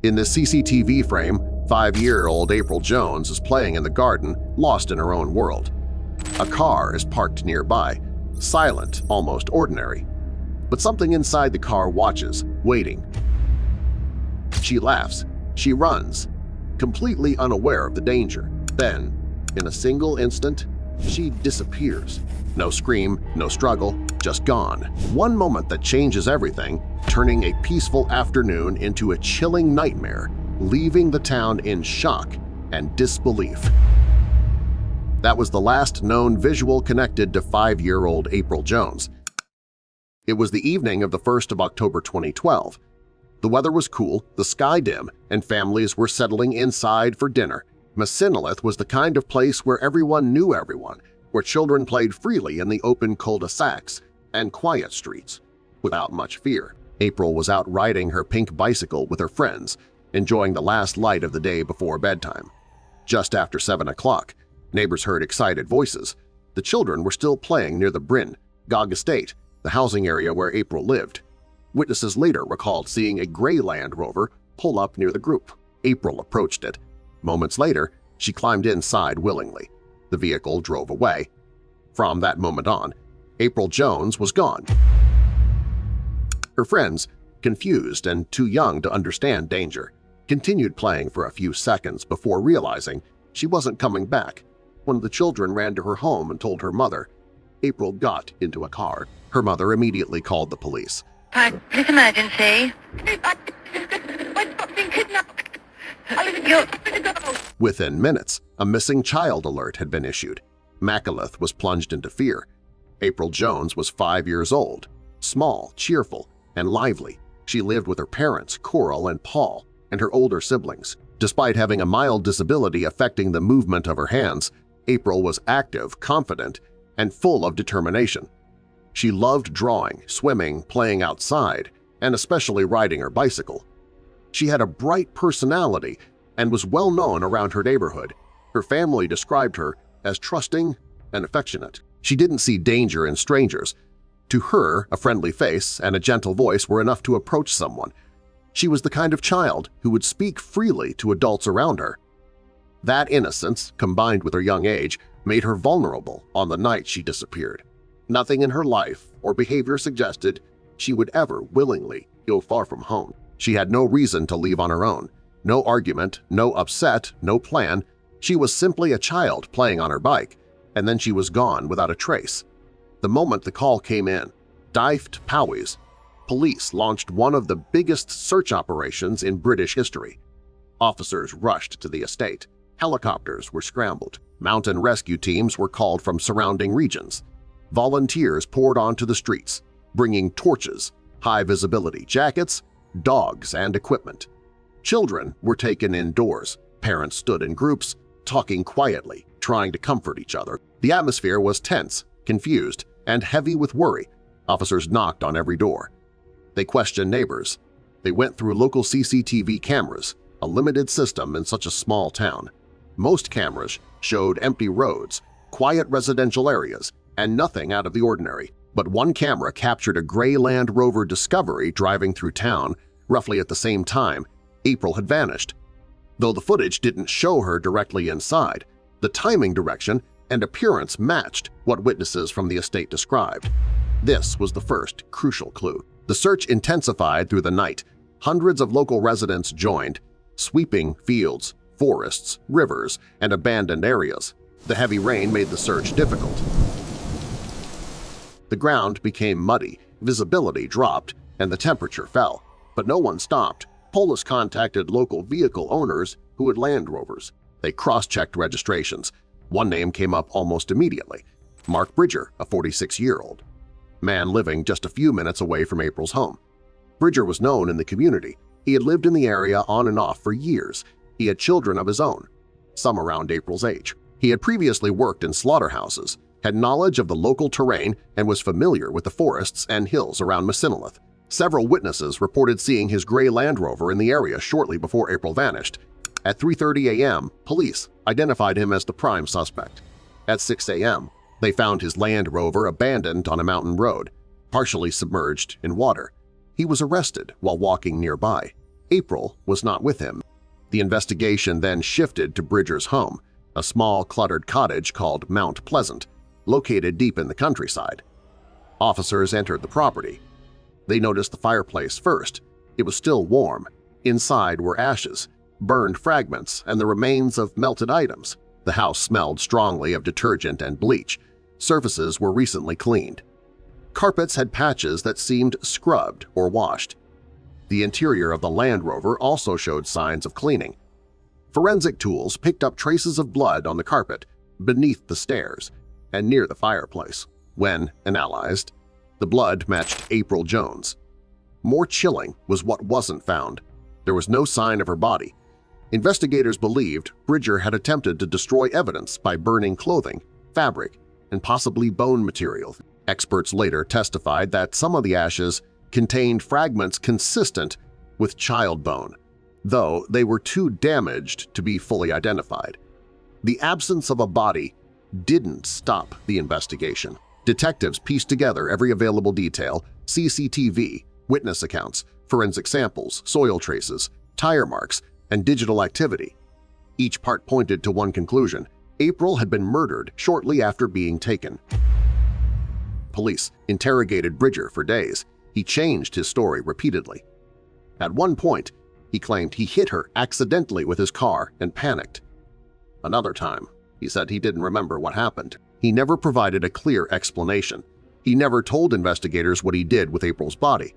In the CCTV frame, 5-year-old April Jones is playing in the garden, lost in her own world. A car is parked nearby, silent, almost ordinary. But something inside the car watches, waiting. She laughs. She runs, completely unaware of the danger. Then, in a single instant, she disappears. No scream, no struggle, just gone. One moment that changes everything, turning a peaceful afternoon into a chilling nightmare, leaving the town in shock and disbelief. That was the last known visual connected to 5-year-old April Jones. It was the evening of the 1st of October 2012. The weather was cool, the sky dim, and families were settling inside for dinner. Messinolith was the kind of place where everyone knew everyone, where children played freely in the open cul-de-sacs and quiet streets, without much fear. April was out riding her pink bicycle with her friends, enjoying the last light of the day before bedtime. Just after 7 o'clock, neighbors heard excited voices. The children were still playing near the Bryn, Gog Estate, the housing area where April lived. Witnesses later recalled seeing a gray Land Rover pull up near the group. April approached it. Moments later, she climbed inside willingly. The vehicle drove away. From that moment on, April Jones was gone. Her friends, confused and too young to understand danger, continued playing for a few seconds before realizing she wasn't coming back. When the children ran to her home and told her mother, April got into a car. Her mother immediately called the police. This emergency. Within minutes, a missing child alert had been issued. Macalith was plunged into fear. April Jones was 5 years old, small, cheerful, and lively. She lived with her parents, Coral and Paul, and her older siblings. Despite having a mild disability affecting the movement of her hands, April was active, confident, and full of determination. She loved drawing, swimming, playing outside, and especially riding her bicycle. She had a bright personality and was well known around her neighborhood. Her family described her as trusting and affectionate. She didn't see danger in strangers. To her, a friendly face and a gentle voice were enough to approach someone. She was the kind of child who would speak freely to adults around her. That innocence, combined with her young age, made her vulnerable on the night she disappeared. Nothing in her life or behavior suggested she would ever willingly go far from home. She had no reason to leave on her own, no argument, no upset, no plan. She was simply a child playing on her bike, and then she was gone without a trace. The moment the call came in, Dyfed Powys, police launched one of the biggest search operations in British history. Officers rushed to the estate. Helicopters were scrambled. Mountain rescue teams were called from surrounding regions. Volunteers poured onto the streets, bringing torches, high-visibility jackets, dogs, and equipment. Children were taken indoors. Parents stood in groups, talking quietly, trying to comfort each other. The atmosphere was tense, confused, and heavy with worry. Officers knocked on every door. They questioned neighbors. They went through local CCTV cameras, a limited system in such a small town. Most cameras showed empty roads, quiet residential areas, and nothing out of the ordinary. But one camera captured a gray Land Rover Discovery driving through town roughly at the same time April had vanished. Though the footage didn't show her directly inside, the timing direction and appearance matched what witnesses from the estate described. This was the first crucial clue. The search intensified through the night. Hundreds of local residents joined, sweeping fields, forests, rivers, and abandoned areas. The heavy rain made the search difficult. The ground became muddy, visibility dropped, and the temperature fell. But no one stopped. Police contacted local vehicle owners who had Land Rovers. They cross-checked registrations. One name came up almost immediately: Mark Bridger, a 46-year-old man living just a few minutes away from April's home. Bridger was known in the community. He had lived in the area on and off for years. He had children of his own, some around April's age. He had previously worked in slaughterhouses, had knowledge of the local terrain, and was familiar with the forests and hills around Messinolith. Several witnesses reported seeing his gray Land Rover in the area shortly before April vanished. At 3:30 a.m., police identified him as the prime suspect. At 6 a.m., they found his Land Rover abandoned on a mountain road, partially submerged in water. He was arrested while walking nearby. April was not with him. The investigation then shifted to Bridger's home, a small cluttered cottage called Mount Pleasant, located deep in the countryside. Officers entered the property. They noticed the fireplace first. It was still warm. Inside were ashes, burned fragments, and the remains of melted items. The house smelled strongly of detergent and bleach. Surfaces were recently cleaned. Carpets had patches that seemed scrubbed or washed. The interior of the Land Rover also showed signs of cleaning. Forensic tools picked up traces of blood on the carpet, beneath the stairs, and near the fireplace. When analyzed, the blood matched April Jones. More chilling was what wasn't found. There was no sign of her body. Investigators believed Bridger had attempted to destroy evidence by burning clothing, fabric, and possibly bone material. Experts later testified that some of the ashes contained fragments consistent with child bone, though they were too damaged to be fully identified. The absence of a body didn't stop the investigation. Detectives pieced together every available detail: CCTV, witness accounts, forensic samples, soil traces, tire marks, and digital activity. Each part pointed to one conclusion: April had been murdered shortly after being taken. Police interrogated Bridger for days. He changed his story repeatedly. At one point, he claimed he hit her accidentally with his car and panicked. Another time, he said he didn't remember what happened. He never provided a clear explanation. He never told investigators what he did with April's body.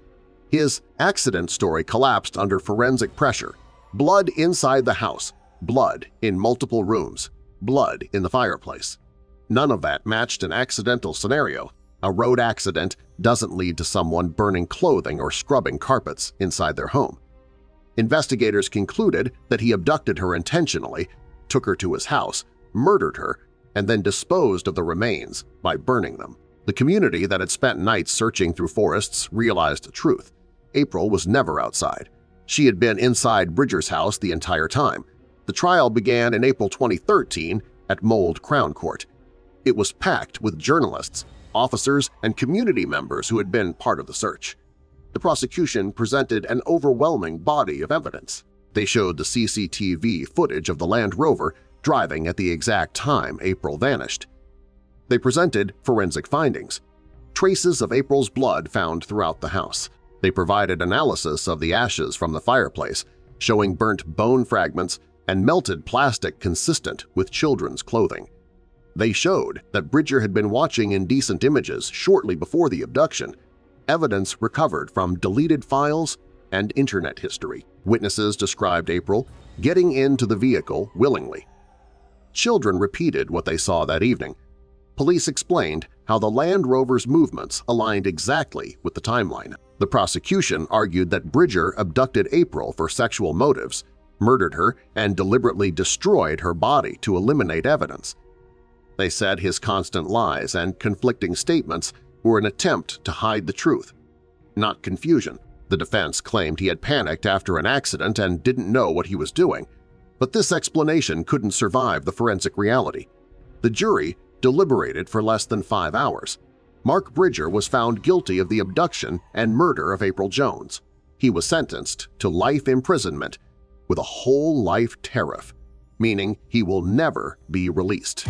His accident story collapsed under forensic pressure: blood inside the house, blood in multiple rooms, blood in the fireplace. None of that matched an accidental scenario. A road accident doesn't lead to someone burning clothing or scrubbing carpets inside their home. Investigators concluded that he abducted her intentionally, took her to his house, murdered her, and then disposed of the remains by burning them. The community that had spent nights searching through forests realized the truth. April was never outside. She had been inside Bridger's house the entire time. The trial began in April 2013 at Mold Crown Court. It was packed with journalists, officers, and community members who had been part of the search. The prosecution presented an overwhelming body of evidence. They showed the CCTV footage of the Land Rover driving at the exact time April vanished. They presented forensic findings: traces of April's blood found throughout the house. They provided analysis of the ashes from the fireplace, showing burnt bone fragments and melted plastic consistent with children's clothing. They showed that Bridger had been watching indecent images shortly before the abduction, evidence recovered from deleted files and Internet history. Witnesses described April getting into the vehicle willingly. Children repeated what they saw that evening. Police explained how the Land Rover's movements aligned exactly with the timeline. The prosecution argued that Bridger abducted April for sexual motives, murdered her, and deliberately destroyed her body to eliminate evidence. They said his constant lies and conflicting statements were an attempt to hide the truth, not confusion. The defense claimed he had panicked after an accident and didn't know what he was doing, but this explanation couldn't survive the forensic reality. The jury deliberated for less than 5 hours. Mark Bridger was found guilty of the abduction and murder of April Jones. He was sentenced to life imprisonment with a whole life tariff, meaning he will never be released.